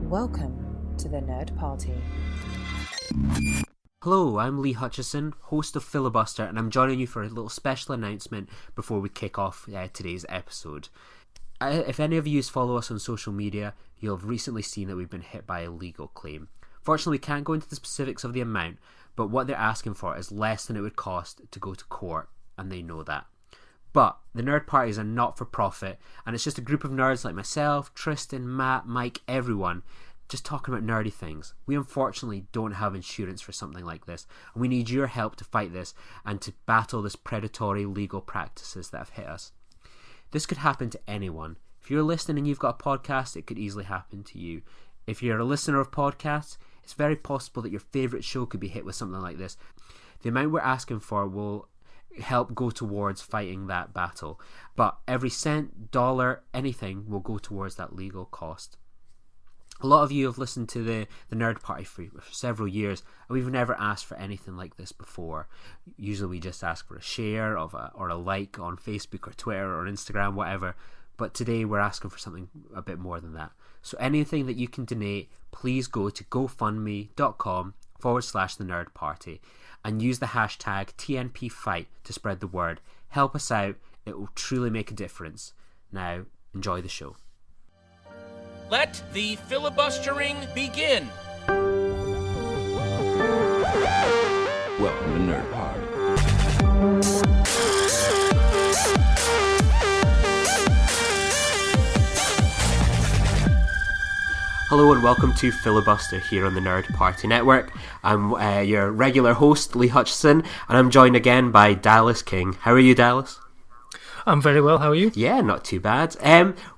Welcome to the Nerd Party. Hello, I'm Lee Hutchison, host of Filibuster, and I'm joining you for a little special announcement before we kick off today's episode. If any of you follow us on social media, you'll have recently seen that we've been hit by a legal claim. Fortunately, we can't go into the specifics of the amount, but what they're asking for is less than it would cost to go to court, and they know that. But the Nerd Party is a not-for-profit, and it's just a group of nerds like myself, Tristan, Matt, Mike, everyone, just talking about nerdy things. We unfortunately don't have insurance for something like this, and we need your help to fight this and to battle this predatory legal practices that have hit us. This could happen to anyone. If you're listening and you've got a podcast, it could easily happen to you. If you're a listener of podcasts, it's very possible that your favourite show could be hit with something like this. The amount we're asking for will help go towards fighting that battle, but every cent, dollar, anything will go towards that legal cost. A lot of you have listened to the Nerd Party for several years, and we've never asked for anything like this before. Usually we just ask for a share or a like on Facebook or Twitter or Instagram, whatever, but today we're asking for something a bit more than that. So anything that you can donate, please go to gofundme.com/the Nerd Party and use the hashtag TNPFight to spread the word. Help us out, it will truly make a difference. Now, enjoy the show. Let the filibustering begin. Welcome to Nerd Party. Hello and welcome to Filibuster here on the Nerd Party Network. I'm your regular host, Lee Hutchison, and I'm joined again by Dallas King. How are you, Dallas? I'm very well, how are you? Yeah, not too bad.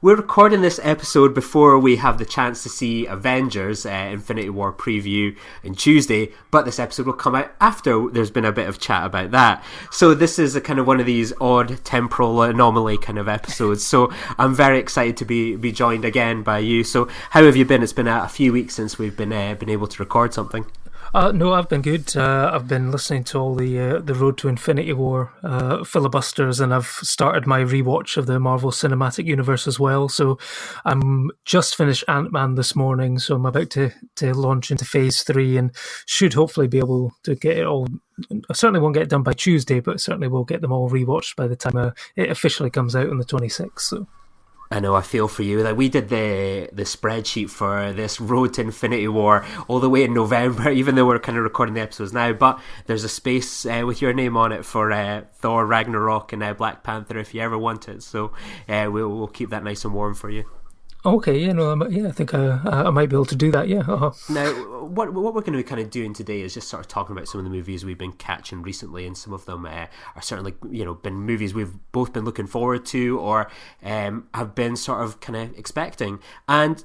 We're recording this episode before we have the chance to see Avengers Infinity War preview on Tuesday, but this episode will come out after there's been a bit of chat about that. So this is a kind of one of these odd temporal anomaly kind of episodes. So I'm very excited to be joined again by you. So how have you been? It's been a few weeks since we've been able to record something. No, I've been good. I've been listening to all the Road to Infinity War filibusters, and I've started my rewatch of the Marvel Cinematic Universe as well. So I'm just finished Ant-Man this morning, so I'm about to launch into Phase 3 and should hopefully be able to get it all. I certainly won't get it done by Tuesday, but certainly will get them all rewatched by the time it officially comes out on the 26th. So. I know, I feel for you. Like, we did the spreadsheet for this Road to Infinity War all the way in November, even though we're kind of recording the episodes now. But there's a space with your name on it for Thor, Ragnarok, and Black Panther if you ever want it. So we'll keep that nice and warm for you. Okay, yeah, no, I think I might be able to do that, yeah. Uh-huh. Now, what we're going to be kind of doing today is just sort of talking about some of the movies we've been catching recently, and some of them are certainly, been movies we've both been looking forward to or have been sort of kind of expecting. And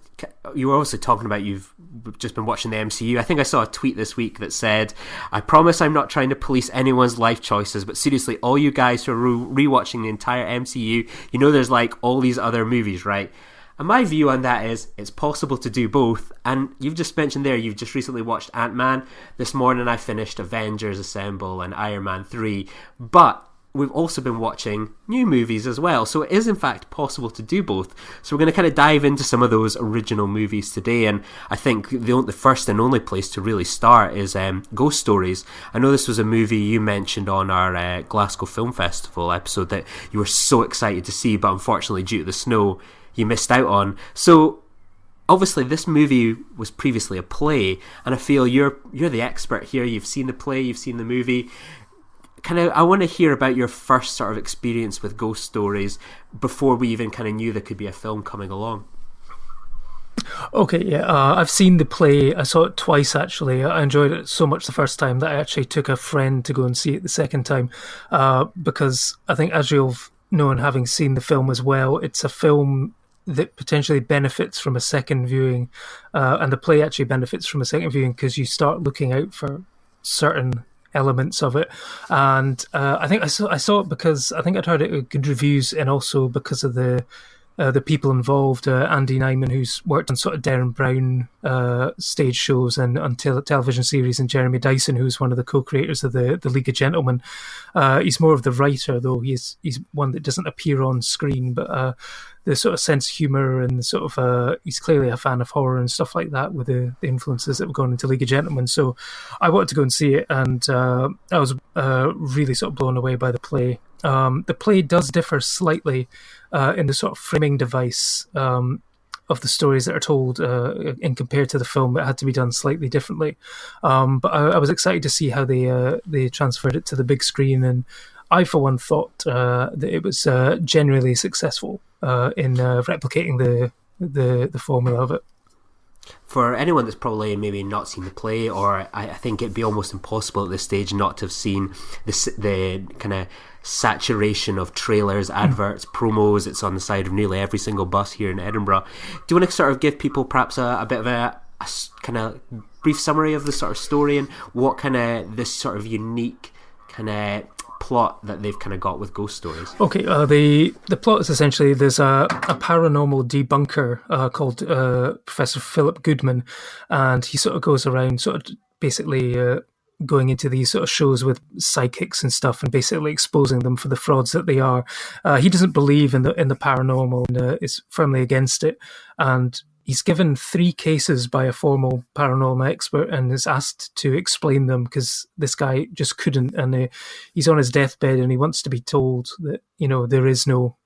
you were also talking about you've just been watching the MCU. I think I saw a tweet this week that said, "I promise I'm not trying to police anyone's life choices, but seriously, all you guys who are rewatching the entire MCU, there's like all these other movies, right?" And my view on that is it's possible to do both. And you've just mentioned there, you've just recently watched Ant-Man. This morning I finished Avengers Assemble and Iron Man 3. But we've also been watching new movies as well. So it is in fact possible to do both. So we're going to kind of dive into some of those original movies today. And I think the first and only place to really start is Ghost Stories. I know this was a movie you mentioned on our Glasgow Film Festival episode that you were so excited to see, but unfortunately due to the snow you missed out on. So obviously this movie was previously a play, and I feel you're the expert here. You've seen the play, you've seen the movie. I want to hear about your first sort of experience with Ghost Stories before we even kind of knew there could be a film coming along. Okay, yeah, I've seen the play. I saw it twice, actually. I enjoyed it so much the first time that I actually took a friend to go and see it the second time, because I think, as you've known, having seen the film as well, it's a film that potentially benefits from a second viewing, and the play actually benefits from a second viewing because you start looking out for certain elements of it. And I think I saw it because I think I'd heard it with good reviews, and also because of the the people involved, Andy Nyman, who's worked on sort of Derren Brown stage shows and on television series, and Jeremy Dyson, who's one of the co-creators of the League of Gentlemen. He's more of the writer, though. He's one that doesn't appear on screen, but the sort of sense of humour and the sort of he's clearly a fan of horror and stuff like that, with the influences that have gone into League of Gentlemen. So I wanted to go and see it, and I was really sort of blown away by the play. The play does differ slightly in the sort of framing device of the stories that are told in compared to the film. It had to be done slightly differently. But I was excited to see how they transferred it to the big screen, and I, for one, thought that it was generally successful in replicating the formula of it. For anyone that's probably maybe not seen the play, or I think it'd be almost impossible at this stage not to have seen the kind of saturation of trailers, adverts, promos. It's on the side of nearly every single bus here in Edinburgh. Do you want to sort of give people perhaps a bit of a kind of brief summary of the sort of story and what kind of this sort of unique kind of plot that they've kind of got with ghost stories? Okay, the plot is essentially there's a paranormal debunker called Professor Philip Goodman, and he sort of goes around sort of basically going into these sort of shows with psychics and stuff, and basically exposing them for the frauds that they are. He doesn't believe in the paranormal and is firmly against it, and he's given 3 cases by a formal paranormal expert and is asked to explain them because this guy just couldn't, and he's on his deathbed and he wants to be told that, you know, there is no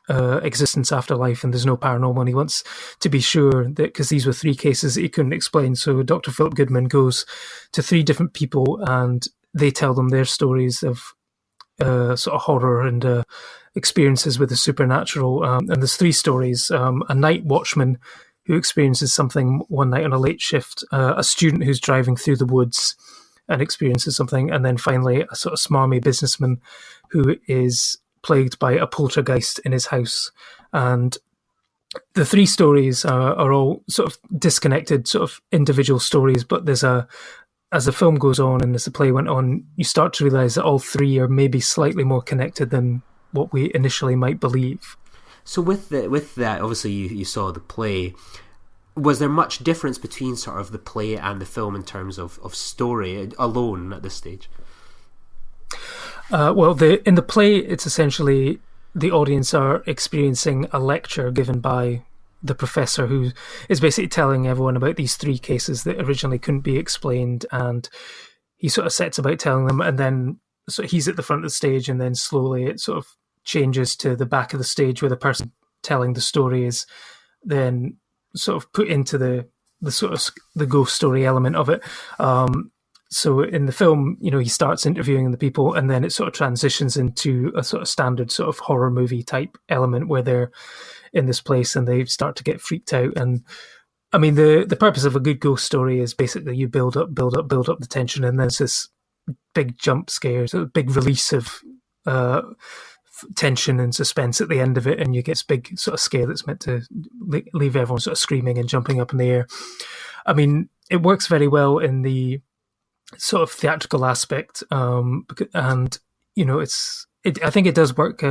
existence after life and there's no paranormal, and he wants to be sure that, because these were 3 cases that he couldn't explain. So Dr. Philip Goodman goes to 3 different people and they tell them their stories of sort of horror and experiences with the supernatural. And there's 3 stories: a night watchman who experiences something one night on a late shift, a student who's driving through the woods and experiences something, and then finally a sort of smarmy businessman who is plagued by a poltergeist in his house. And the 3 stories are all sort of disconnected, sort of individual stories, but there's as the film goes on and as the play went on, you start to realise that all 3 are maybe slightly more connected than what we initially might believe. So with that, obviously you saw the play. Was there much difference between sort of the play and the film in terms of story alone at this stage? Well, in the play, it's essentially the audience are experiencing a lecture given by the professor, who is basically telling everyone about these 3 cases that originally couldn't be explained, and he sort of sets about telling them, and then so he's at the front of the stage, and then slowly it sort of changes to the back of the stage where the person telling the story is then sort of put into the sort of the ghost story element of it. So in the film, you know, he starts interviewing the people, and then it sort of transitions into a sort of standard sort of horror movie type element where they're in this place and they start to get freaked out. And I mean, the purpose of a good ghost story is basically you build up the tension, and there's this big jump scare, so a big release of tension and suspense at the end of it, and you get this big sort of scare that's meant to leave everyone sort of screaming and jumping up in the air. I mean, it works very well in the sort of theatrical aspect, and you know, I think it does work.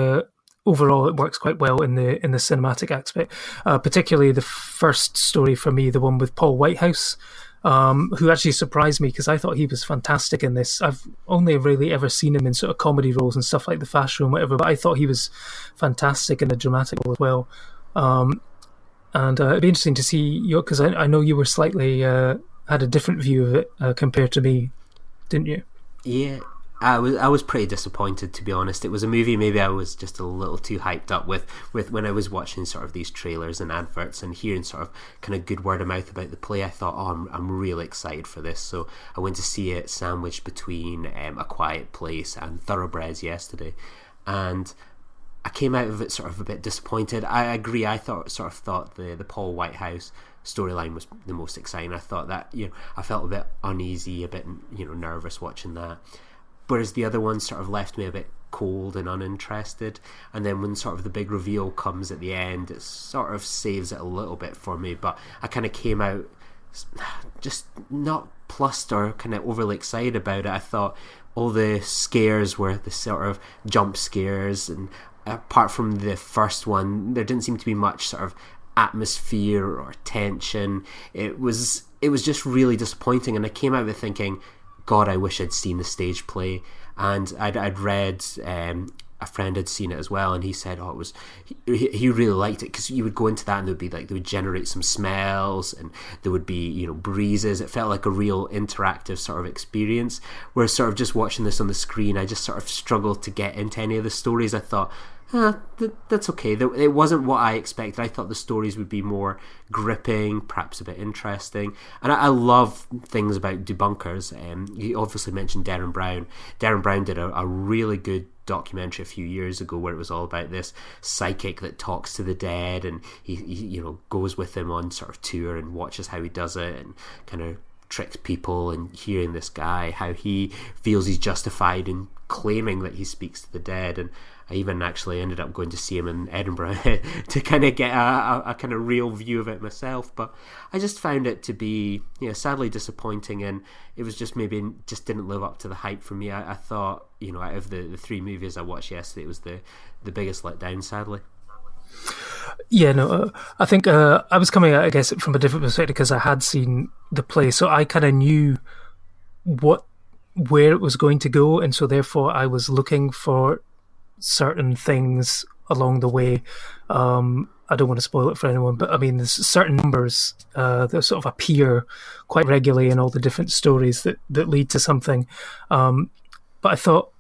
Overall, it works quite well in the cinematic aspect. Particularly the first story for me, the one with Paul Whitehouse, who actually surprised me because I thought he was fantastic in this. I've only really ever seen him in sort of comedy roles and stuff like The Fast Show and whatever, but I thought he was fantastic in a dramatic role as well. And it'd be interesting to see you, because I know you were slightly had a different view of it compared to me, didn't you? Yeah, I was pretty disappointed, to be honest. It was a movie maybe I was just a little too hyped up with when I was watching sort of these trailers and adverts and hearing sort of kind of good word of mouth about the play. I thought, I'm really excited for this. So I went to see it sandwiched between A Quiet Place and Thoroughbreds yesterday, and I came out of it sort of a bit disappointed. I agree. I thought the Paul Whitehouse storyline was the most exciting. I thought that, you know, I felt a bit uneasy, a bit, you know, nervous watching that. Whereas the other one sort of left me a bit cold and uninterested. And then when sort of the big reveal comes at the end, it sort of saves it a little bit for me. But I kind of came out just not plussed or kind of overly excited about it. I thought all the scares were the sort of jump scares, and apart from the first one, there didn't seem to be much sort of atmosphere or tension. It was just really disappointing, and I came out of it thinking, God, I wish I'd seen the stage play. And I'd read, a friend had seen it as well, and he said, oh, it was, he really liked it, because you would go into that and they would generate some smells, and there would be, breezes. It felt like a real interactive sort of experience, whereas sort of just watching this on the screen, I just sort of struggled to get into any of the stories. I thought, that's okay. It wasn't what I expected. I thought the stories would be more gripping, perhaps a bit interesting. And I love things about debunkers. You obviously mentioned Derren Brown. Derren Brown did a really good documentary a few years ago where it was all about this psychic that talks to the dead, and he goes with them on sort of tour and watches how he does it, and kind of tricks people, and hearing this guy, how he feels he's justified in claiming that he speaks to the dead. And I even actually ended up going to see him in Edinburgh to kind of get a kind of real view of it myself. But I just found it to be, sadly disappointing, and it was just maybe just didn't live up to the hype for me. I thought, out of the three movies I watched yesterday, it was the biggest letdown, sadly. Yeah, no, I think I was coming at, I guess, from a different perspective because I had seen the play, so I kind of knew where it was going to go, and so therefore I was looking for certain things along the way. I don't want to spoil it for anyone, but I mean, there's certain numbers that sort of appear quite regularly in all the different stories that lead to something. But I thought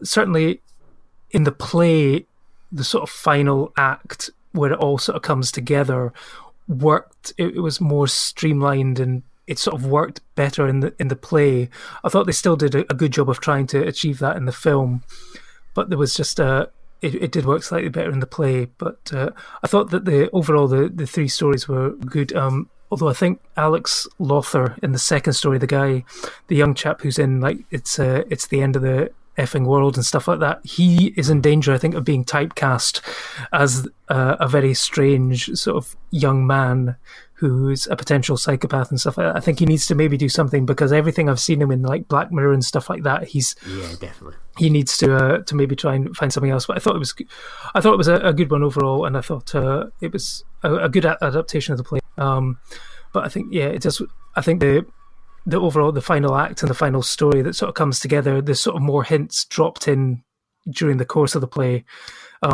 certainly in the play, the sort of final act where it all sort of comes together worked. It was more streamlined, and it sort of worked better in the play. I thought they still did a good job of trying to achieve that in the film, but there was just it did work slightly better in the play. But I thought that the three stories were good. Although I think Alex Lothar in the second story, the young chap who's in it's the end of the effing world and stuff like that, he is in danger, I think, of being typecast as a very strange sort of young man who's a potential psychopath and stuff like that. I think he needs to maybe do something, because everything I've seen him in, like Black Mirror and stuff like that, definitely he needs to maybe try and find something else. But I thought it was a good one overall, and I thought it was a good adaptation of the play. But I think I think the overall, the final act and the final story that sort of comes together, there's sort of more hints dropped in during the course of the play,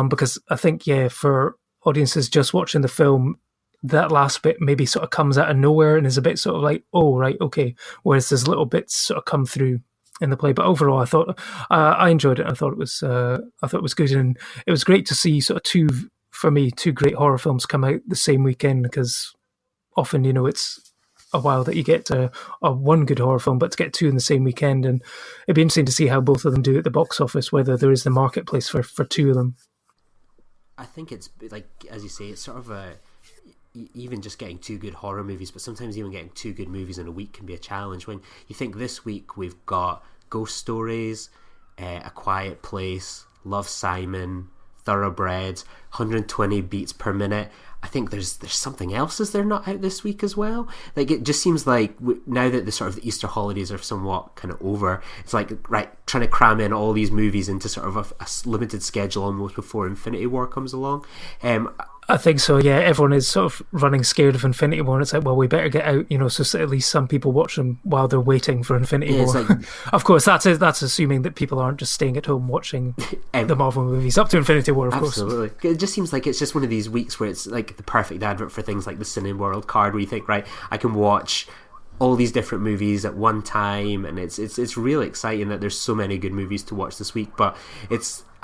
because I think for audiences just watching the film, that last bit maybe sort of comes out of nowhere and is a bit sort of like, oh right, okay, whereas there's little bits sort of come through in the play. But overall, I thought I enjoyed it. I thought it was good, and it was great to see sort of two great horror films come out the same weekend, because often it's a while that you get one good horror film, but to get two in the same weekend, and it'd be interesting to see how both of them do at the box office, whether there is the marketplace for two of them. I think it's like, as you say, it's sort of even just getting two good horror movies, but sometimes even getting two good movies in a week can be a challenge. When you think this week we've got Ghost Stories, A Quiet Place, Love, Simon, Thoroughbreds, 120 beats per minute. I think there's something else, is there not, out this week as well? Like, it just seems like now that the sort of the Easter holidays are somewhat kind of over, it's like, right, trying to cram in all these movies into sort of a limited schedule almost before Infinity War comes along. I think so, yeah. Everyone is sort of running scared of Infinity War, and it's like, well, we better get out, so at least some people watch them while they're waiting for Infinity War. Like, of course, that's assuming that people aren't just staying at home watching the Marvel movies up to Infinity War, of course. Absolutely. It just seems like it's just one of these weeks where it's like the perfect advert for things like the Cineworld card, where you think, right, I can watch all these different movies at one time, and it's really exciting that there's so many good movies to watch this week. But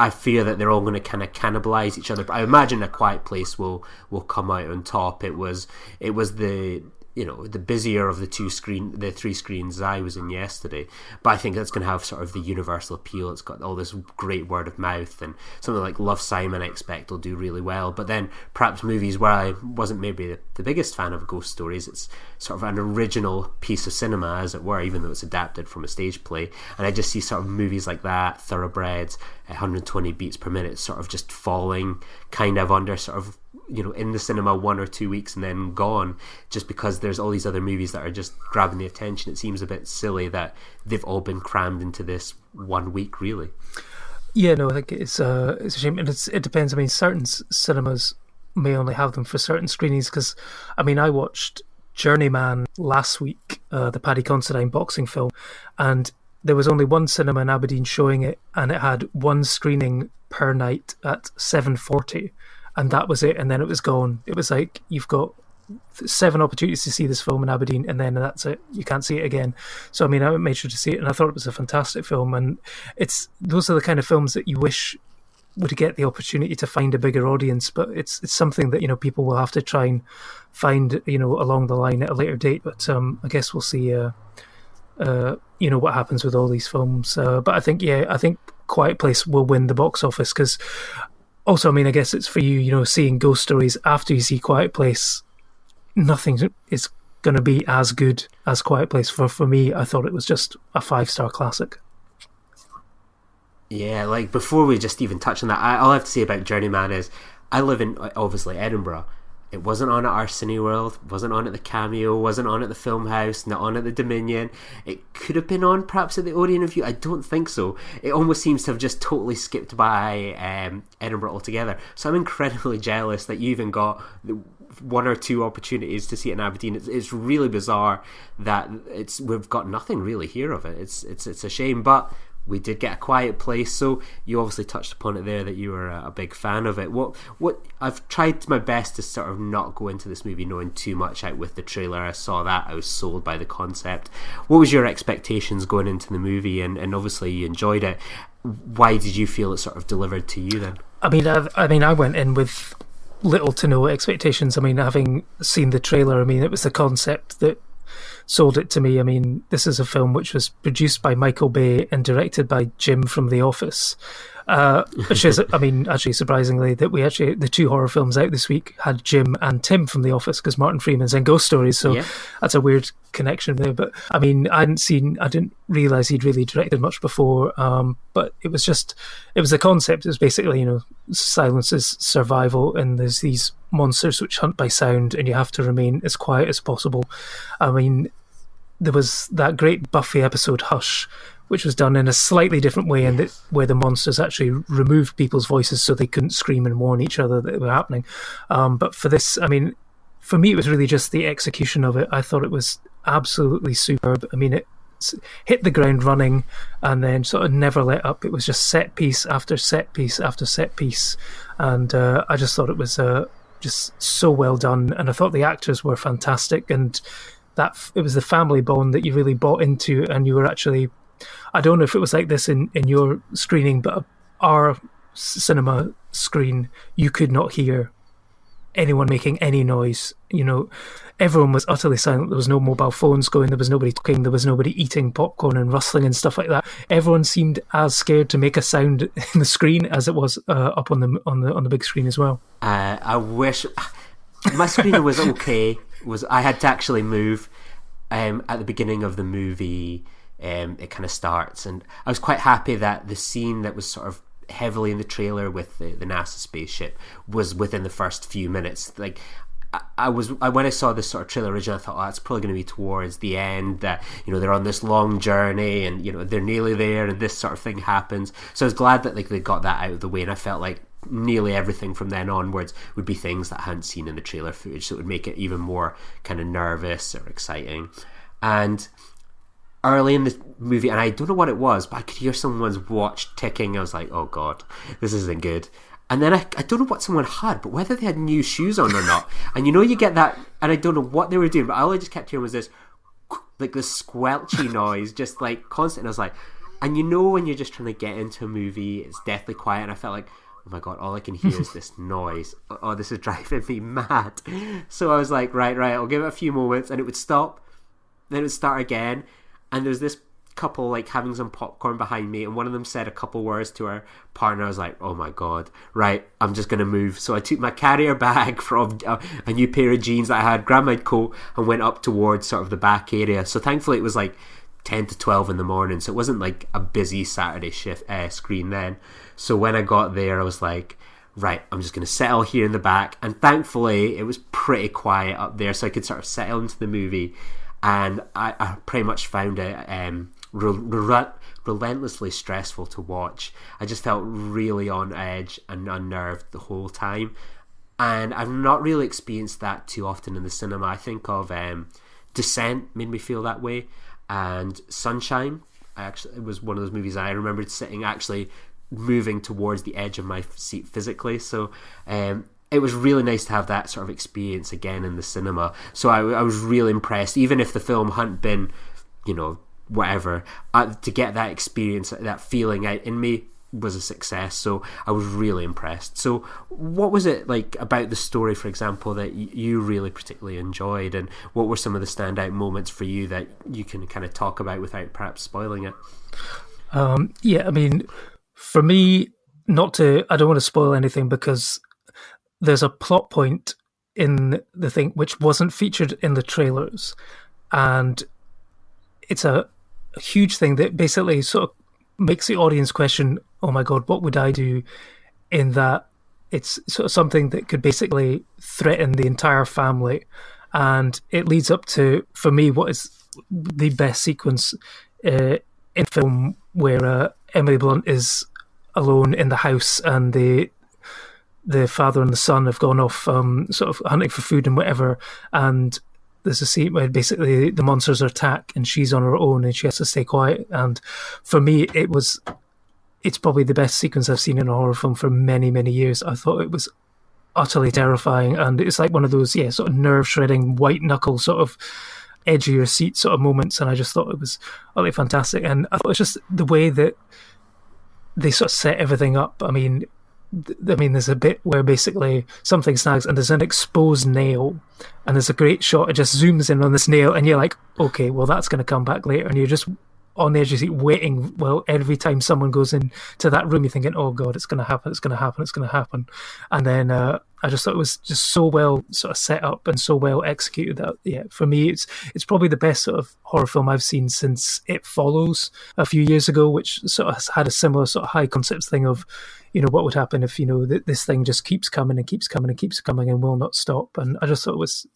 I fear that they're all going to kind of cannibalize each other. But I imagine A Quiet Place will come out on top. It was the the busier of the three screens I was in yesterday. But I think that's going to have sort of the universal appeal. It's got all this great word of mouth, and something like Love, Simon, I expect will do really well. But then perhaps movies where I wasn't maybe the biggest fan of Ghost Stories, it's sort of an original piece of cinema, as it were, even though it's adapted from a stage play. And I just see sort of movies like that, Thoroughbreds, 120 beats per minute, sort of just falling kind of under sort of in the cinema 1 or 2 weeks and then gone, just because there's all these other movies that are just grabbing the attention. It seems a bit silly that they've all been crammed into this 1 week, really. Yeah, no, I think it's a shame, and it depends. I mean, certain cinemas may only have them for certain screenings. Because, I mean, I watched Journeyman last week, the Paddy Considine boxing film, and there was only one cinema in Aberdeen showing it, and it had one screening per night at 7:40, and that was it. And then it was gone. It was like, you've got 7 opportunities to see this film in Aberdeen, and then that's it. You can't see it again. So I mean, I made sure to see it, and I thought it was a fantastic film. And those are the kind of films that you wish would get the opportunity to find a bigger audience, but it's something that, you know, people will have to try and find, you know, along the line at a later date. But I guess we'll see you know, what happens with all these films. But I think Quiet Place will win the box office, because also, I mean, I guess it's for you, you know, seeing Ghost Stories after you see Quiet Place, nothing is going to be as good as Quiet Place. For me, I thought it was just a 5-star classic. Yeah, like, before we just even touch on that, all I have to say about Journeyman is, I live in, obviously, Edinburgh. It wasn't on at our Cineworld, wasn't on at the Cameo, wasn't on at the Film House, not on at the Dominion. It could have been on perhaps at the Odeon Review. I don't think so. It almost seems to have just totally skipped by Edinburgh altogether. So I'm incredibly jealous that you even got the 1 or 2 opportunities to see it in Aberdeen. It's really bizarre that we've got nothing really here of it. It's a shame, but we did get A Quiet Place, so you obviously touched upon it there that you were a big fan of it. What I've tried my best to sort of not go into this movie knowing too much out with the trailer. I saw that, I was sold by the concept. What was your expectations going into the movie? And obviously you enjoyed it. Why did you feel it sort of delivered to you then? I mean, I went in with little to no expectations. I mean, having seen the trailer, I mean, it was the concept that sold it to me. I mean, this is a film which was produced by Michael Bay and directed by Jim from The Office, which is, I mean, actually surprisingly, that the 2 horror films out this week had Jim and Tim from The Office, because Martin Freeman's in Ghost Stories, so yeah, that's a weird connection there. But I mean, I didn't realise he'd really directed much before, but it was the concept. It was basically, you know, silence is survival, and there's these monsters which hunt by sound, and you have to remain as quiet as possible. I mean, there was that great Buffy episode Hush, which was done in a slightly different way, and where the monsters actually removed people's voices so they couldn't scream and warn each other that it was happening. But for this, I mean, for me, it was really just the execution of it. I thought it was absolutely superb. I mean, it hit the ground running and then sort of never let up. It was just set piece after set piece after set piece, and I just thought it was just so well done. And I thought the actors were fantastic, and that it was the family bond that you really bought into, and you were actually, I don't know if it was like this in your screening, but our cinema screen, you could not hear anyone making any noise. You know, everyone was utterly silent. There was no mobile phones going, there was nobody talking, there was nobody eating popcorn and rustling and stuff like that. Everyone seemed as scared to make a sound in the screen as it was up on the big screen as well. I wish my screener was okay. I had to actually move at the beginning of the movie. It kind of starts, and I was quite happy that the scene that was sort of heavily in the trailer with the NASA spaceship was within the first few minutes. Like, when I saw this sort of trailer originally, I thought, oh, that's probably going to be towards the end, that, you know, they're on this long journey and, you know, they're nearly there and this sort of thing happens. So I was glad that, like, they got that out of the way, and I felt like nearly everything from then onwards would be things that I hadn't seen in the trailer footage, so it would make it even more kind of nervous or exciting. And early in the movie, and I don't know what it was, but I could hear someone's watch ticking. I was like, oh god, this isn't good. And then I don't know what someone had, but whether they had new shoes on or not. And you know, you get that, and I don't know what they were doing, but all I just kept hearing was this, like, this squelchy noise, just like constant. And I was like, and you know, when you're just trying to get into a movie, it's deathly quiet, and I felt like, oh my god, all I can hear is this noise. Oh, this is driving me mad. So I was like, right, I'll give it a few moments, and it would stop, then it would start again, and there's this couple like having some popcorn behind me, and one of them said a couple words to her partner. I was like, oh my god, right, I'm just gonna move. So I took my carrier bag from a new pair of jeans that I had, grabbed my coat, and went up towards sort of the back area. So thankfully it was like 10 to 12 in the morning, so it wasn't like a busy Saturday shift screen then. So when I got there, I was like, right, I'm just going to settle here in the back. And thankfully, it was pretty quiet up there, so I could sort of settle into the movie. And I pretty much found it relentlessly stressful to watch. I just felt really on edge and unnerved the whole time, and I've not really experienced that too often in the cinema. I think of Descent made me feel that way, and Sunshine. It was one of those movies I remembered sitting, actually moving towards the edge of my seat physically. So it was really nice to have that sort of experience again in the cinema. So I was really impressed, even if the film hadn't been, whatever, to get that experience, that feeling out in me was a success. So I was really impressed. So what was it like about the story, for example, that you really particularly enjoyed, and what were some of the standout moments for you that you can kind of talk about without perhaps spoiling it? For me, I don't want to spoil anything, because there's a plot point in the thing which wasn't featured in the trailers, and it's a huge thing that basically sort of makes the audience question, oh my god, what would I do, in that it's sort of something that could basically threaten the entire family. And it leads up to, for me, what is the best sequence in film, where Emily Blunt is alone in the house, and the father and the son have gone off sort of hunting for food and whatever, and there's a scene where basically the monsters attack and she's on her own and she has to stay quiet. And for me, it's probably the best sequence I've seen in a horror film for many, many years. I thought it was utterly terrifying, and it's like one of those sort of nerve-shredding, white-knuckle sort of edge of your seat sort of moments, and I just thought it was utterly fantastic. And I thought it's just the way that they sort of set everything up. I mean, there's a bit where basically something snags and there's an exposed nail, and there's a great shot. It just zooms in on this nail, and you're like, okay, well, that's going to come back later. And you're just on the edge of your seat waiting. Well, every time someone goes into that room, you're thinking, oh God, it's going to happen, it's going to happen, it's going to happen. And then I just thought it was just so well sort of set up and so well executed that, for me, it's probably the best sort of horror film I've seen since It Follows a few years ago, which sort of had a similar sort of high concept thing of, what would happen if, this thing just keeps coming and keeps coming and keeps coming and will not stop. And I just thought it was,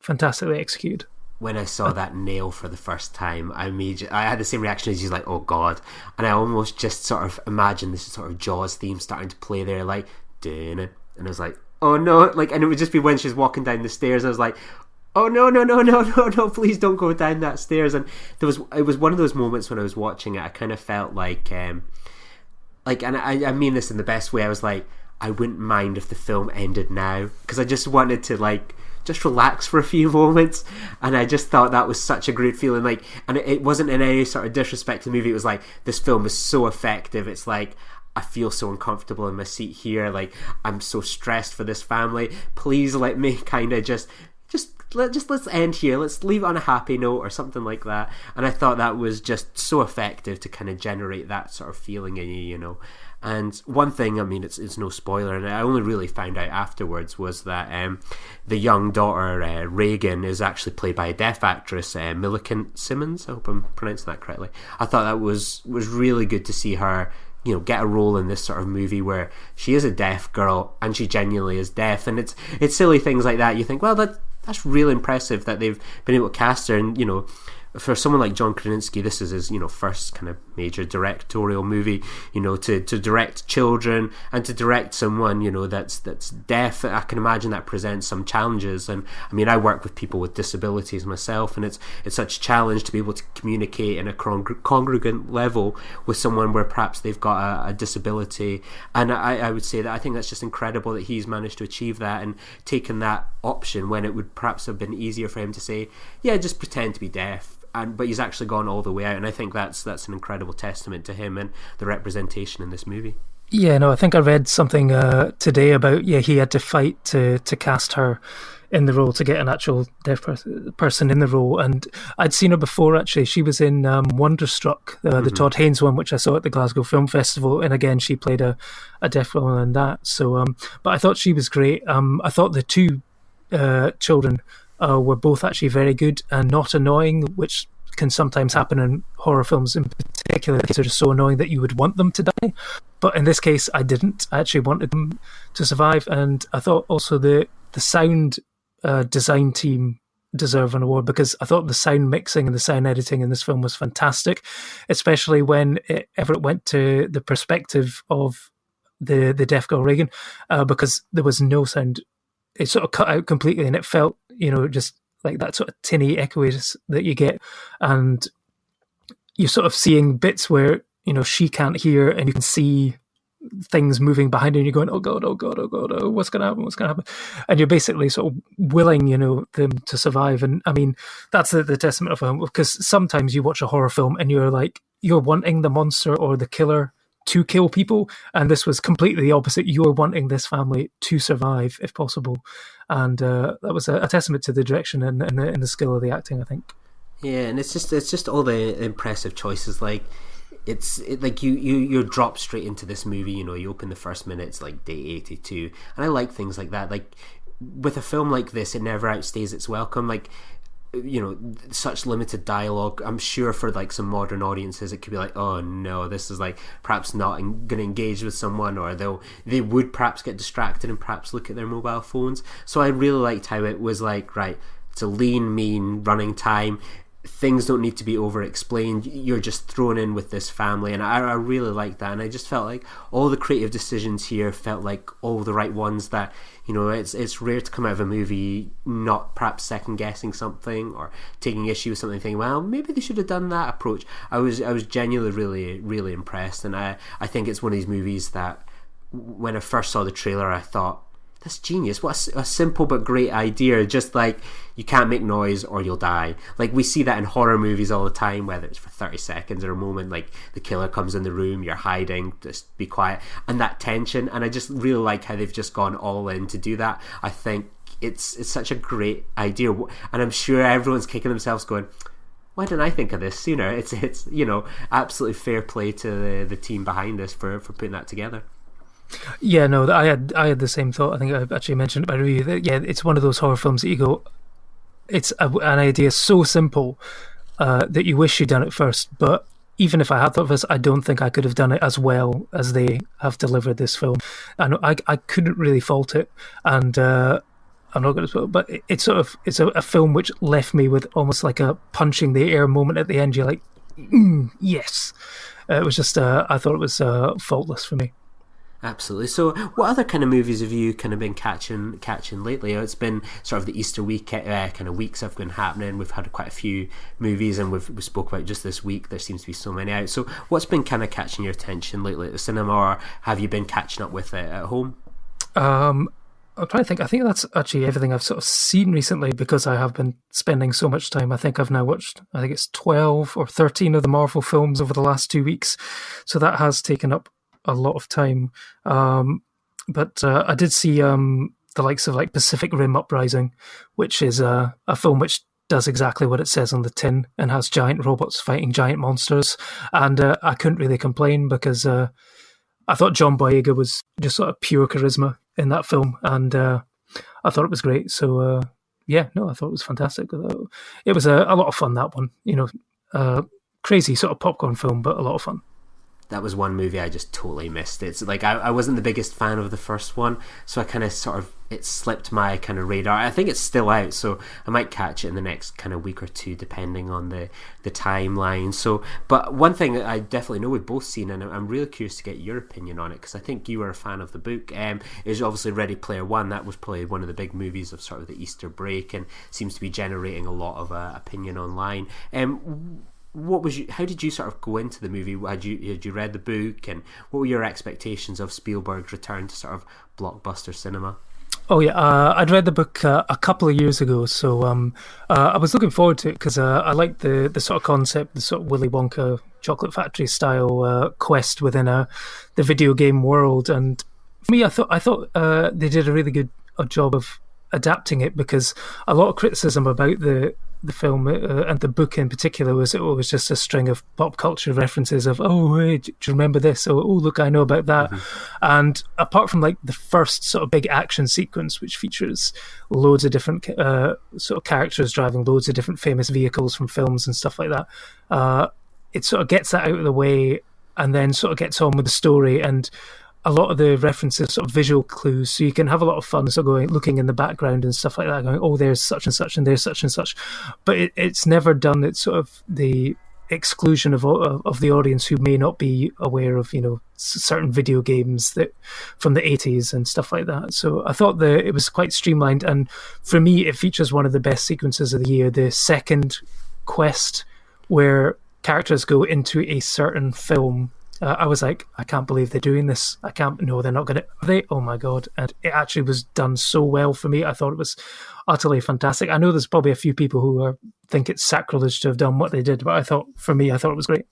fantastically executed. When I saw that nail for the first time, I had the same reaction as you, like, oh God. And I almost just sort of imagined this sort of Jaws theme starting to play there, like, doing it. And I was like, oh no, like, and it would just be when she's walking down the stairs, I was like, oh no, please don't go down that stairs. And it was one of those moments when I was watching it, I kind of felt like, and I mean this in the best way, I was like, I wouldn't mind if the film ended now, because I just wanted to, like, just relax for a few moments. And I just thought that was such a great feeling, like, and it wasn't in any sort of disrespect to the movie. It was like, this film is so effective. It's like, I feel so uncomfortable in my seat here, like, I'm so stressed for this family, please let me kind of let's end here, let's leave it on a happy note or something like that. And I thought that was just so effective to kind of generate that sort of feeling in you. And one thing, I mean, it's no spoiler, and I only really found out afterwards, was that the young daughter, Reagan, is actually played by a deaf actress, Millicent Simmons. I hope I'm pronouncing that correctly. I thought that was really good to see her, get a role in this sort of movie where she is a deaf girl and she genuinely is deaf. And it's silly things like that. You think, well, that's really impressive that they've been able to cast her. And, for someone like John Krasinski, this is his, first kind of major directorial movie, to direct children and to direct someone, that's deaf. I can imagine that presents some challenges. And I mean, I work with people with disabilities myself, and it's such a challenge to be able to communicate in a congruent level with someone where perhaps they've got a disability. And I would say that I think that's just incredible that he's managed to achieve that and taken that option when it would perhaps have been easier for him to say, yeah, just pretend to be deaf. But he's actually gone all the way out, and I think that's an incredible testament to him and the representation in this movie. Yeah, no, I think I read something today about he had to fight to cast her in the role, to get an actual deaf person in the role. And I'd seen her before, actually. She was in Wonderstruck, the Todd Haynes one, which I saw at the Glasgow Film Festival, and again she played a deaf woman in that. So, but I thought she was great. I thought the two children were both actually very good and not annoying, which can sometimes happen in horror films in particular. They're just so annoying that you would want them to die. But in this case, I didn't. I actually wanted them to survive. And I thought also the sound design team deserve an award, because I thought the sound mixing and the sound editing in this film was fantastic, especially when it went to the perspective of the deaf girl Reagan, because there was no sound. It sort of cut out completely, and it felt, just like that sort of tinny echoes that you get, and you're sort of seeing bits where she can't hear, and you can see things moving behind her, and you're going, oh god, oh god, oh god, oh, what's going to happen, and you're basically sort of willing them to survive. And I mean, that's the testament of film, because sometimes you watch a horror film and you're wanting the monster or the killer to kill people, and this was completely the opposite. You're wanting this family to survive if possible, and that was a testament to the direction and the skill of the acting, I think. Yeah, and it's just all the impressive choices. Like you're dropped straight into this movie. You open the first minute, it's like day 82, and I like things like that. Like with a film like this, it never outstays its welcome. Like such limited dialogue. I'm sure for like some modern audiences, it could be like, oh no, this is like perhaps not going to engage with someone, or they would perhaps get distracted and perhaps look at their mobile phones. So I really liked how it was like, right, it's a lean, mean running time. Things don't need to be over-explained. You're just thrown in with this family, and I really like that. And I just felt like all the creative decisions here felt like all the right ones. That it's rare to come out of a movie not perhaps second-guessing something or taking issue with something, thinking, well, maybe they should have done that approach. I was genuinely really, really impressed, and I think it's one of these movies that when I first saw the trailer, I thought, that's genius. What a simple but great idea. Just like, you can't make noise or you'll die. Like, we see that in horror movies all the time, whether it's for 30 seconds or a moment, like the killer comes in the room, you're hiding, just be quiet, and that tension. And I just really like how they've just gone all in to do that. I think it's such a great idea, and I'm sure everyone's kicking themselves going, why didn't I think of this sooner? It's absolutely fair play to the team behind this for putting that together. Yeah, no, I had the same thought. I think I actually mentioned it in my review that, yeah, it's one of those horror films that you go, it's an idea so simple that you wish you'd done it first. But even if I had thought of this, I don't think I could have done it as well as they have delivered this film. And I couldn't really fault it. And I'm not going to, but it's a film which left me with almost like a punching the air moment at the end. You're like, yes. It was just, I thought it was faultless for me. Absolutely. So what other kind of movies have you kind of been catching lately? It's been sort of the Easter week kind of weeks have been happening. We've had quite a few movies, and we spoke about just this week, there seems to be so many out. So what's been kind of catching your attention lately at the cinema, or have you been catching up with it at home? I'm trying to think. I think that's actually everything I've sort of seen recently, because I have been spending so much time. I think I've now watched, I think it's 12 or 13 of the Marvel films over the last 2 weeks. So that has taken up a lot of time. But I did see the likes of like Pacific Rim Uprising, which is a film which does exactly what it says on the tin and has giant robots fighting giant monsters. And I couldn't really complain, because I thought John Boyega was just sort of pure charisma in that film, and I thought it was great. So I thought it was fantastic. It was a lot of fun, that one. Crazy sort of popcorn film, but a lot of fun. That was one movie I just totally missed. It's like I wasn't the biggest fan of the first one, so I kind of it slipped my kind of radar. I think it's still out, so I might catch it in the next kind of week or two, depending on the timeline. So, but one thing that I definitely know we've both seen, and I'm really curious to get your opinion on it, because I think you were a fan of the book, is obviously Ready Player One. That was probably one of the big movies of sort of the Easter break, and seems to be generating a lot of opinion online. How did you sort of go into the movie? Had you read the book, and what were your expectations of Spielberg's return to sort of blockbuster cinema? Oh yeah, I'd read the book a couple of years ago, so I was looking forward to it, because I liked the sort of concept, the sort of Willy Wonka chocolate factory style quest within the video game world. And for me, I thought they did a really good job of adapting it, because a lot of criticism about the film and the book in particular was it was just a string of pop culture references of, oh, hey, do you remember this? Oh, look, I know about that. Mm-hmm. And apart from like the first sort of big action sequence, which features loads of different sort of characters driving loads of different famous vehicles from films and stuff like that, it sort of gets that out of the way and then sort of gets on with the story. And a lot of the references sort of visual clues, so you can have a lot of fun sort of looking in the background and stuff like that, going, oh, there's such and such and there's such and such, but it's never done at sort of the exclusion of the audience who may not be aware of, certain video games that from the 80s and stuff like that. So I thought that it was quite streamlined, and for me it features one of the best sequences of the year, the second quest where characters go into a certain film. I was like, I can't believe they're doing this. No, they're not going to. They? Oh my God. And it actually was done so well for me. I thought it was utterly fantastic. I know there's probably a few people who think it's sacrilege to have done what they did, but I thought it was great.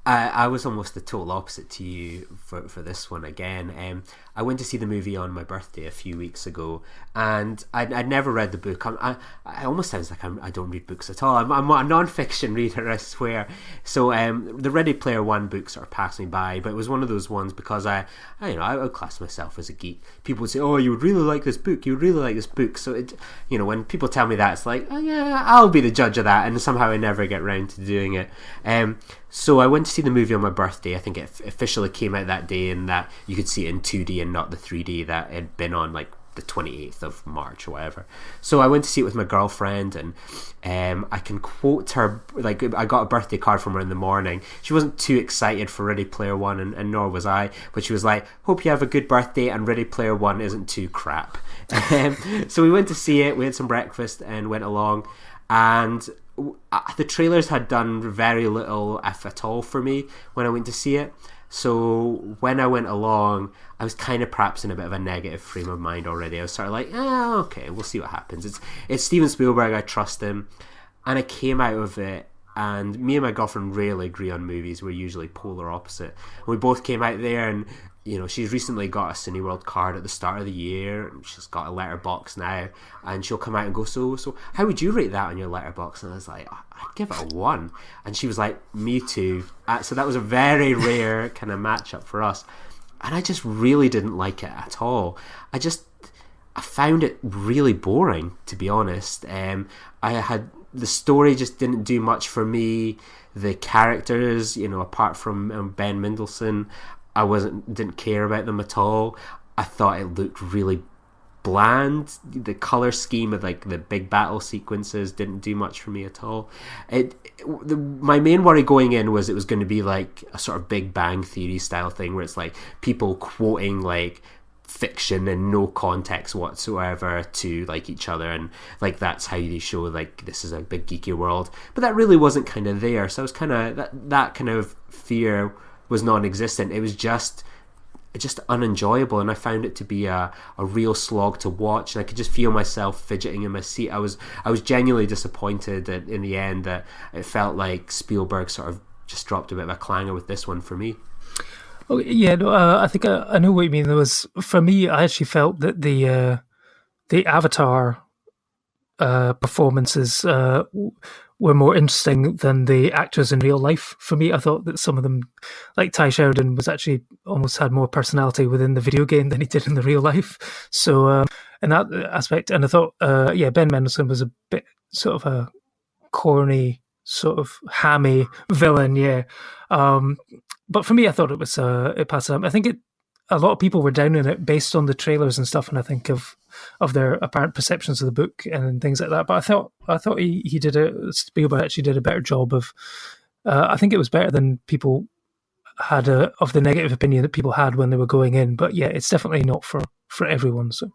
I was almost the total opposite to you for this one again. I went to see the movie on my birthday a few weeks ago, and I'd never read the book. I almost sounds like I don't read books at all. I'm a non-fiction reader, I swear. So the Ready Player One book sort of passed me by, but it was one of those ones because I would class myself as a geek. People would say, "Oh, you would really like this book. You would really like this book." So when people tell me that, it's like, oh, yeah, I'll be the judge of that, and somehow I never get round to doing it. So I went to see the movie on my birthday. I think it officially came out that day, and that you could see it in 2D and not the 3D that it had been on like the 28th of March or whatever. So I went to see it with my girlfriend, and I can quote her, like, I got a birthday card from her in the morning. She wasn't too excited for Ready Player One, and nor was I, but she was like, hope you have a good birthday and Ready Player One isn't too crap. So we went to see it, we had some breakfast and went along, and the trailers had done very little, if at all, for me when I went to see it. So when I went along, I was kind of perhaps in a bit of a negative frame of mind already. I was sort of like, okay, we'll see what happens. It's Steven Spielberg, I trust him. And I came out of it, and me and my girlfriend rarely agree on movies. We're usually polar opposite. And we both came out there, and she's recently got a Cineworld card at the start of the year, and she's got a letterbox now, and she'll come out and go, so how would you rate that on your letterbox? And I was like, I'd give it a 1. And she was like, me too. So that was a very rare kind of matchup for us, and I just really didn't like it at all. I found it really boring, to be honest. The story just didn't do much for me. The characters, apart from Ben Mendelsohn, I didn't care about them at all. I thought it looked really bland. The color scheme of like the big battle sequences didn't do much for me at all. My main worry going in was it was going to be like a sort of Big Bang Theory style thing where it's like people quoting like fiction and no context whatsoever to like each other, and like that's how they show like this is a big geeky world. But that really wasn't kind of there. So I was kind of that kind of fear was non-existent. It was just unenjoyable, and I found it to be a real slog to watch, and I could just feel myself fidgeting in my seat. I was genuinely disappointed that in the end that it felt like Spielberg sort of just dropped a bit of a clanger with this one for me. Oh yeah, no, I think I know what you mean. For me, I actually felt that the Avatar performances were more interesting than the actors in real life. For me, I thought that some of them, like Ty Sheridan, was actually almost had more personality within the video game than he did in the real life. So in that aspect, and I thought, Ben Mendelsohn was a bit sort of a corny, sort of hammy villain, yeah. But for me, I thought it was it passed up. I think a lot of people were down in it based on the trailers and stuff, and I think of their apparent perceptions of the book and things like that. But I thought he did Spielberg actually did a better job of. I think it was better than people had of the negative opinion that people had when they were going in. But yeah, it's definitely not for everyone. So.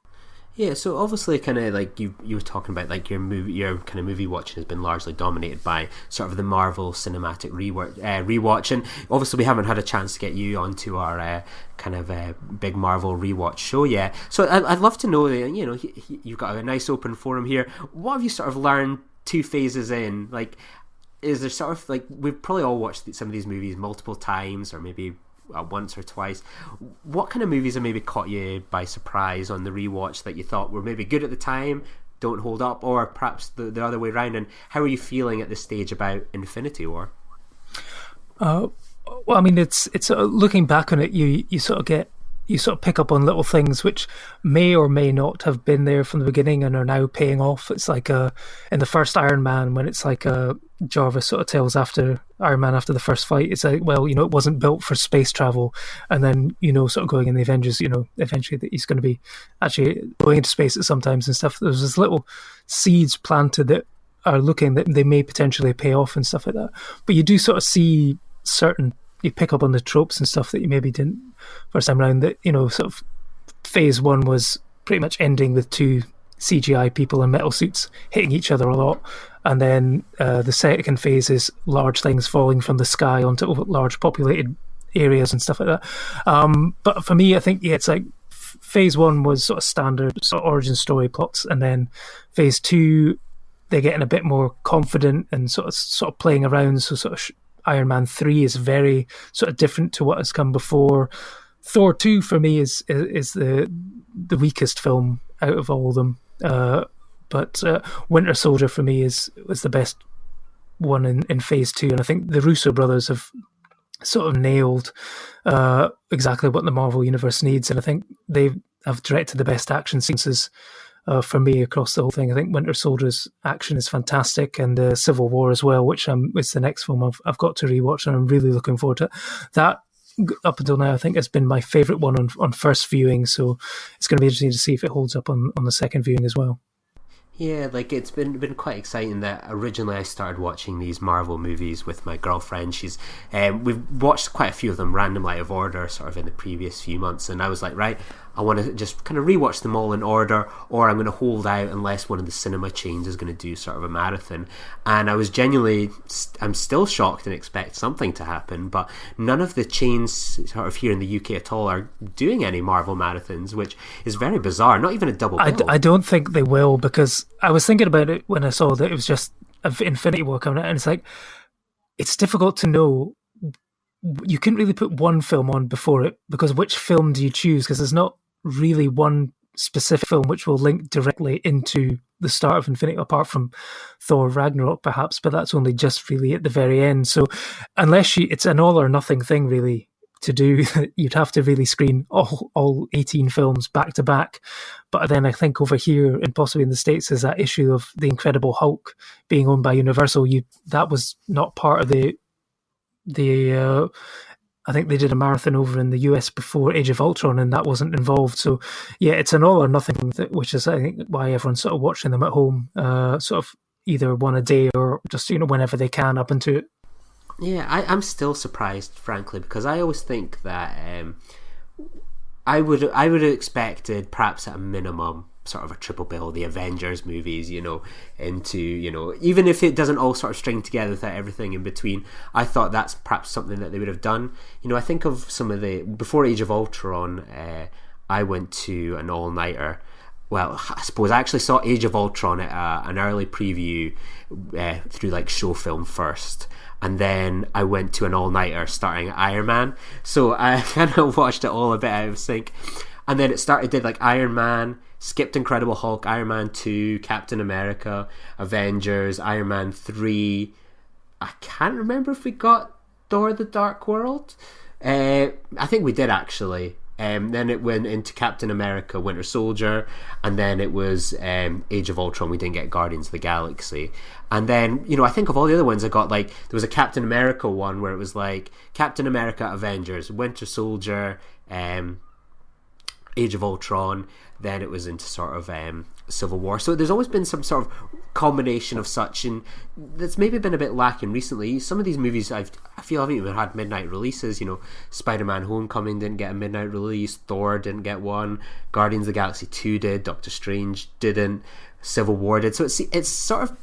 Yeah, so obviously, kind of like you were talking about, like your kind of movie watching has been largely dominated by sort of the Marvel Cinematic rewatch, and obviously we haven't had a chance to get you onto our kind of big Marvel rewatch show yet. So I'd love to know, you've got a nice open forum here. What have you sort of learned 2 phases in? Like, is there sort of like we've probably all watched some of these movies multiple times, or maybe once or twice. What kind of movies have maybe caught you by surprise on the rewatch that you thought were maybe good at the time, don't hold up, or perhaps the other way around? And how are you feeling at this stage about Infinity War? Well, I mean, it's looking back on it, you sort of get you sort of pick up on little things which may or may not have been there from the beginning and are now paying off. It's like in the first Iron Man, when it's like Jarvis sort of tells after Iron Man after the first fight, it's like, well, it wasn't built for space travel. And then, sort of going in the Avengers, eventually that he's going to be actually going into space at sometimes and stuff. There's this little seeds planted that are looking that they may potentially pay off and stuff like that. But you do sort of see you pick up on the tropes and stuff that you maybe didn't first time around, that, sort of phase one was pretty much ending with two CGI people in metal suits hitting each other a lot. And then the second phase is large things falling from the sky onto large populated areas and stuff like that. But for me, I think, it's like phase one was sort of standard sort of origin story plots. And then phase two, they're getting a bit more confident and sort of playing around. So sort of Iron Man 3 is very sort of different to what has come before. Thor 2 for me is the weakest film out of all of them. But Winter Soldier for me was the best one in phase 2, and I think the Russo brothers have sort of nailed exactly what the Marvel Universe needs, and I think they have directed the best action sequences for me across the whole thing. I think Winter Soldier's action is fantastic, and Civil War as well, which is the next film I've got to rewatch, and I'm really looking forward to it. That, up until now, I think has been my favourite one on first viewing, so it's going to be interesting to see if it holds up on the second viewing as well. Yeah, like it's been quite exciting that originally I started watching these Marvel movies with my girlfriend. We've watched quite a few of them randomly out of order sort of in the previous few months, and I was like, right, I want to just kind of rewatch them all in order, or I'm going to hold out unless one of the cinema chains is going to do sort of a marathon. And I was I'm still shocked and expect something to happen, but none of the chains sort of here in the UK at all are doing any Marvel marathons, which is very bizarre. Not even a double bill. I don't think they will, because I was thinking about it when I saw that it was just Infinity War coming out, and it's like, it's difficult to know. You couldn't really put one film on before it, because which film do you choose? Because there's not really one specific film which will link directly into the start of Infinity, apart from Thor Ragnarok perhaps, but that's only just really at the very end. So unless it's an all or nothing thing really to do, you'd have to really screen all 18 films back to back. But then I think over here, and possibly in the States, is that issue of the Incredible Hulk being owned by Universal. That was not part of the I think they did a marathon over in the US before Age of Ultron, and that wasn't involved. So yeah, it's an all or nothing thing, which is, I think, why everyone's sort of watching them at home, sort of either one a day or just whenever they can up into it. Yeah, I'm still surprised, frankly, because I always think that I would have expected perhaps at a minimum sort of a triple bill, the Avengers movies, into, even if it doesn't all sort of string together without everything in between. I thought that's perhaps something that they would have done. I think of some of before Age of Ultron, I went to an all-nighter. Well, I suppose I actually saw Age of Ultron at an early preview through like Show Film first, and then I went to an all-nighter starting Iron Man. So I kind of watched it all a bit out of sync, and then did like Iron Man, skipped Incredible Hulk, Iron Man 2, Captain America, Avengers, Iron Man 3. I can't remember if we got Thor: The Dark World. I think we did actually. Then it went into Captain America, Winter Soldier, and then it was Age of Ultron. We didn't get Guardians of the Galaxy. And then, I think of all the other ones I got, like, there was a Captain America one where it was like Captain America, Avengers, Winter Soldier, Age of Ultron, then it was into sort of Civil War. So there's always been some sort of combination of such, and that's maybe been a bit lacking recently. Some of these movies I feel haven't even had midnight releases. Spider-Man Homecoming didn't get a midnight release, Thor didn't get one, Guardians of the Galaxy 2 did, Doctor Strange didn't, Civil War did. So it's sort of,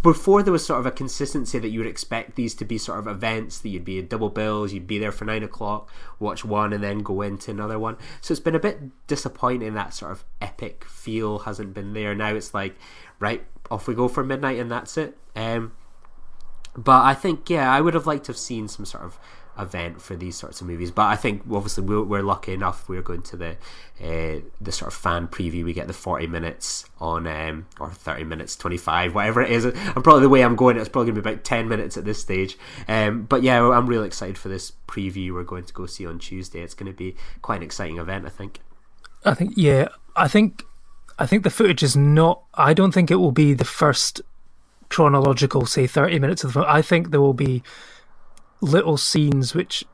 before there was sort of a consistency that you would expect these to be sort of events, that you'd be a double bills, you'd be there for 9 o'clock, watch one and then go into another one. So it's been a bit disappointing, that sort of epic feel hasn't been there. Now it's like, right, off we go for midnight and that's it. But I think, I would have liked to have seen some sort of event for these sorts of movies. But I think obviously we're lucky enough. We're going to the sort of fan preview. We get the 40 minutes on or 30 minutes, 25, whatever it is. And probably the way I'm going, it's probably going to be about 10 minutes at this stage. But yeah, I'm really excited for this preview we're going to go see on Tuesday. It's going to be quite an exciting event, I think. I think the footage is not. I don't think it will be the first chronological, say, 30 minutes of the film. I think there will be little scenes which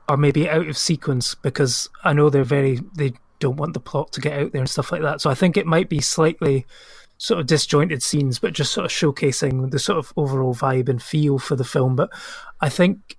are maybe out of sequence, because I know they don't want the plot to get out there and stuff like that. So I think it might be slightly sort of disjointed scenes, but just sort of showcasing the sort of overall vibe and feel for the film. But I think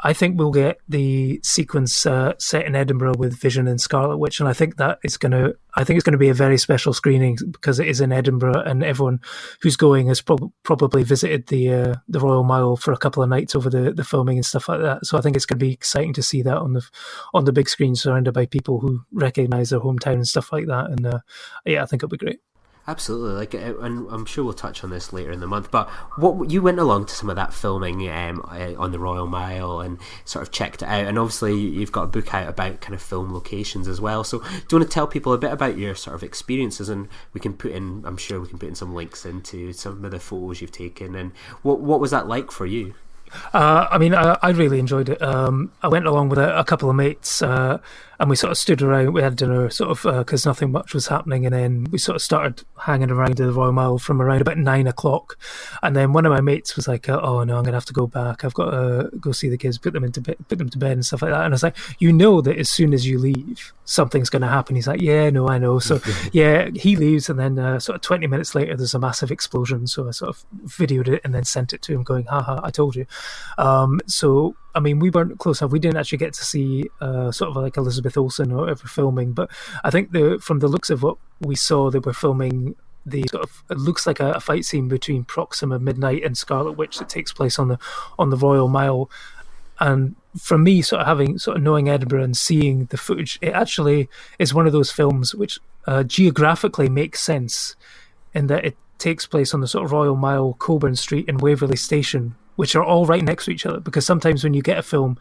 we'll get the sequence set in Edinburgh with Vision and Scarlet Witch, and I think it's going to be a very special screening because it is in Edinburgh, and everyone who's going has probably visited the Royal Mile for a couple of nights over the filming and stuff like that. So I think it's going to be exciting to see that on the big screen, surrounded by people who recognise their hometown and stuff like that. And I think it'll be great. Absolutely, and I'm sure we'll touch on this later in the month. But what you went along to some of that filming on the Royal Mile and sort of checked it out, and obviously you've got a book out about kind of film locations as well. So do you want to tell people a bit about your sort of experiences, and I'm sure we can put in some links into some of the photos you've taken, and what was that like for you? I really enjoyed it. I went along with a couple of mates, and we sort of stood around. We had dinner, sort of, because nothing much was happening, and then we sort of started hanging around the Royal Mile from around about 9 o'clock. And then one of my mates was like, "Oh no, I'm gonna have to go back. I've got to go see the kids, put them to bed, and stuff like that." And I was like, "You know that as soon as you leave, something's going to happen." He's like, "Yeah, no, I know." So yeah, he leaves, and then sort of 20 minutes later, there's a massive explosion. So I sort of videoed it and then sent it to him, going, "Haha, I told you." So I mean, we weren't close enough. We didn't actually get to see sort of like Elizabeth Olsen or whatever filming, but I think from the looks of what we saw, they were filming the sort of, it looks like a fight scene between Proxima Midnight and Scarlet Witch that takes place on the Royal Mile. And for me, sort of knowing Edinburgh and seeing the footage, it actually is one of those films which geographically makes sense in that it takes place on the sort of Royal Mile, Cockburn Street and Waverley Station, which are all right next to each other. Because sometimes when you get a film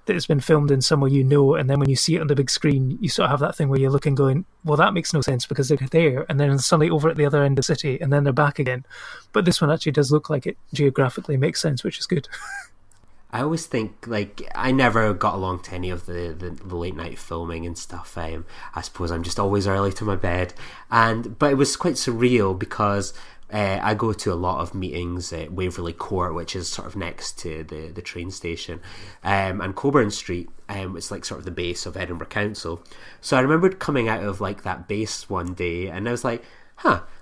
that has been filmed in somewhere and then when you see it on the big screen, you sort of have that thing where you're looking going, well, that makes no sense because they're there, and then suddenly over at the other end of the city, and then they're back again. But this one actually does look like it geographically makes sense, which is good. I always think, like, I never got along to any of the late night filming and stuff. I suppose I'm just always early to my bed, but it was quite surreal because I go to a lot of meetings at Waverley Court, which is sort of next to the train station, and Cockburn Street. It's like sort of the base of Edinburgh Council. So I remembered coming out of like that base one day, and I was like,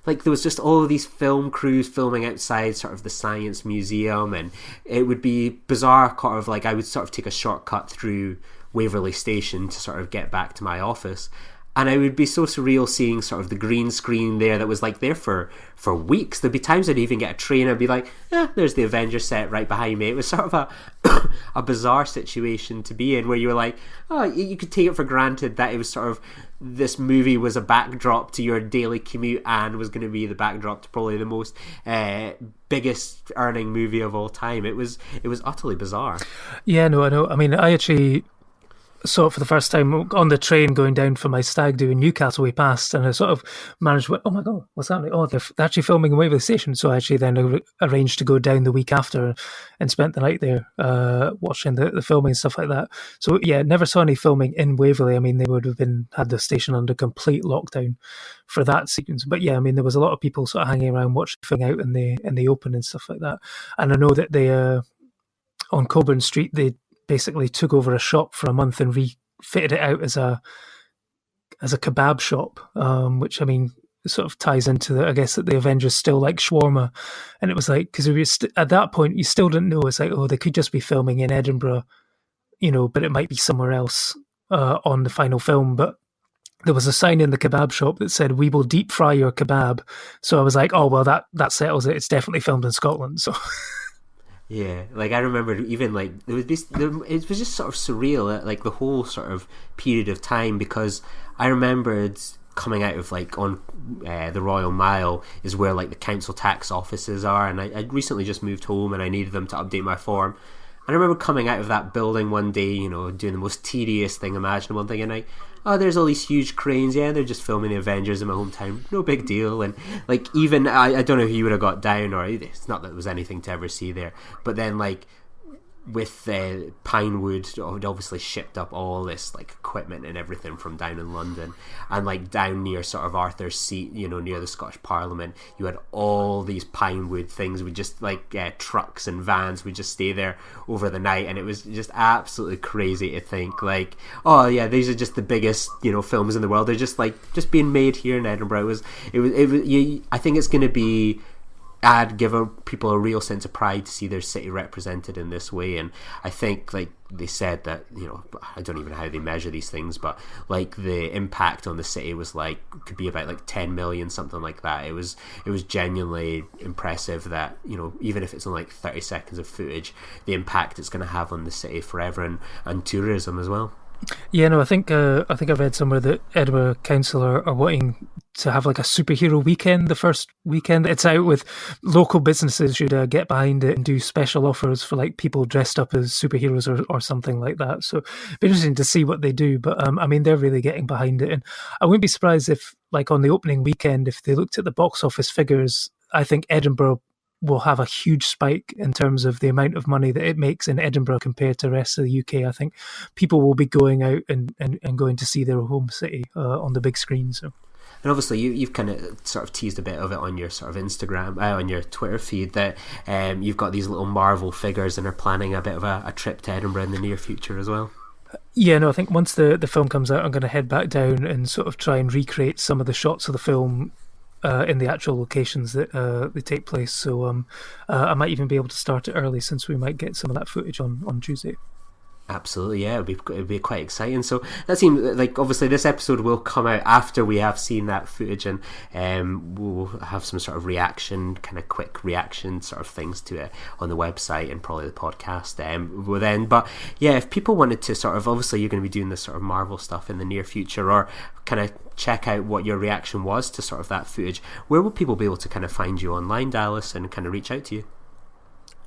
like there was just all of these film crews filming outside sort of the Science Museum, and it would be bizarre, kind of like I would sort of take a shortcut through Waverley Station to sort of get back to my office, and it would be so surreal seeing sort of the green screen there that was like there for weeks. There'd be times I'd even get a train, I'd be like, there's the Avengers set right behind me. It was sort of a bizarre situation to be in, where you were like, you could take it for granted that it was sort of, this movie was a backdrop to your daily commute and was going to be the backdrop to probably the most biggest earning movie of all time. It was utterly bizarre. Yeah, no, I know. I mean, I actually saw it for the first time on the train going down for my stag do in Newcastle. We passed, and I sort of managed to, oh my god, what's happening? Oh, they're actually filming in Waverley Station. So I actually then arranged to go down the week after and spent the night there watching the filming and stuff like that. So yeah, never saw any filming in Waverley. I mean, they would have had the station under complete lockdown for that sequence. But yeah, I mean, there was a lot of people sort of hanging around watching the thing out in the open and stuff like that. And I know that they on Cockburn Street, they basically took over a shop for a month and refitted it out as a kebab shop, which, I mean, sort of ties into I guess that the Avengers still like shawarma. And it was like, because at that point you still didn't know, it's like, oh, they could just be filming in Edinburgh, but it might be somewhere else on the final film. But there was a sign in the kebab shop that said, "We will deep fry your kebab." So I was like, oh well, that settles it, it's definitely filmed in Scotland. So yeah, like I remember even like it was just sort of surreal, like the whole sort of period of time, because I remembered coming out of like on the Royal Mile is where like the council tax offices are, and I recently just moved home and I needed them to update my form, I remember coming out of that building one day, you know, doing the most tedious thing imaginable and thinking like, oh, there's all these huge cranes, yeah, they're just filming the Avengers in my hometown, no big deal. And like, even, I don't know if you would have got down, or it's not that there was anything to ever see there, but then like, with Pinewood, obviously shipped up all this like equipment and everything from down in London, and like down near sort of Arthur's Seat, you know, near the Scottish Parliament, you had all these Pinewood things with just like trucks and vans would just stay there over the night, and it was just absolutely crazy to think like, oh yeah, these are just the biggest, you know, films in the world. They're just just being made here in Edinburgh. It was I think it's going to be give people a real sense of pride to see their city represented in this way. And I think like they said that, you know, I don't even know how they measure these things, but like the impact on the city was like, could be about like 10 million, something like that. It was genuinely impressive that, you know, even if it's only like 30 seconds of footage, the impact it's going to have on the city forever, and tourism as well. Yeah, no, I think I've read somewhere that Edinburgh Council are wanting to have like a superhero weekend, the first weekend it's out, with local businesses should get behind it and do special offers for like people dressed up as superheroes or something like that. So it'd be interesting to see what they do. But I mean, they're really getting behind it, and I wouldn't be surprised if like on the opening weekend, if they looked at the box office figures, I think Edinburgh will have a huge spike in terms of the amount of money that it makes in Edinburgh compared to the rest of the UK. I think people will be going out and going to see their home city on the big screen. So. And obviously you've kind of sort of teased a bit of it on your sort of Instagram, on your Twitter feed, that you've got these little Marvel figures and are planning a bit of a trip to Edinburgh in the near future as well. Yeah, no, I think once the film comes out, I'm going to head back down and sort of try and recreate some of the shots of the film in the actual locations that they take place. So I might even be able to start it early, since we might get some of that footage on Tuesday. Absolutely, yeah, it'd be quite exciting. So that seems like, obviously this episode will come out after we have seen that footage, and we'll have some sort of reaction, kind of quick reaction sort of things to it on the website and probably the podcast then. But yeah, if people wanted to sort of, obviously you're going to be doing this sort of Marvel stuff in the near future, or kind of check out what your reaction was to sort of that footage, where will people be able to kind of find you online, Dallas, and kind of reach out to you?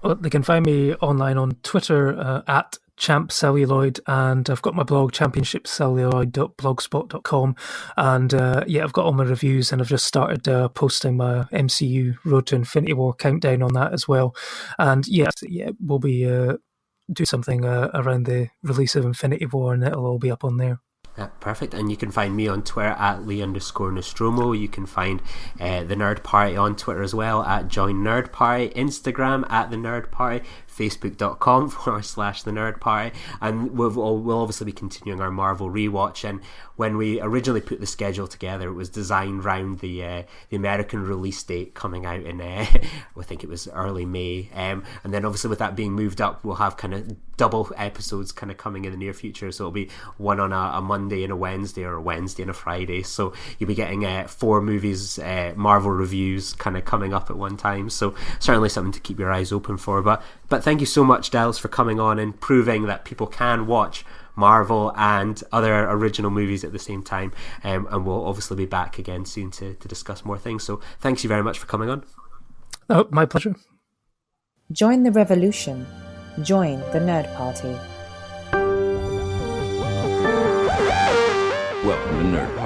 Well, they can find me online on Twitter at Champ Celluloid, and I've got my blog championshipcelluloid.blogspot.com, and I've got all my reviews, and I've just started posting my MCU Road to Infinity War countdown on that as well. And we'll be do something around the release of Infinity War, and it'll all be up on there. Perfect. And you can find me on Twitter at Lee_Nostromo. You can find the Nerd Party on Twitter as well at Join Nerd Party, Instagram at the Nerd Party, facebook.com/the Nerd Party, and we'll obviously be continuing our Marvel rewatch. And when we originally put the schedule together, it was designed around the American release date coming out in I think it was early May, and then obviously with that being moved up, we'll have kind of double episodes kind of coming in the near future. So it'll be one on a Monday and a Wednesday, or a Wednesday and a Friday. So you'll be getting 4 movies, Marvel reviews kind of coming up at one time. So certainly something to keep your eyes open for. But thank you so much, Dallas, for coming on and proving that people can watch Marvel and other original movies at the same time. And we'll obviously be back again soon to discuss more things. So thanks you very much for coming on. Oh, my pleasure. Join the revolution. Join the Nerd Party. Welcome to Nerd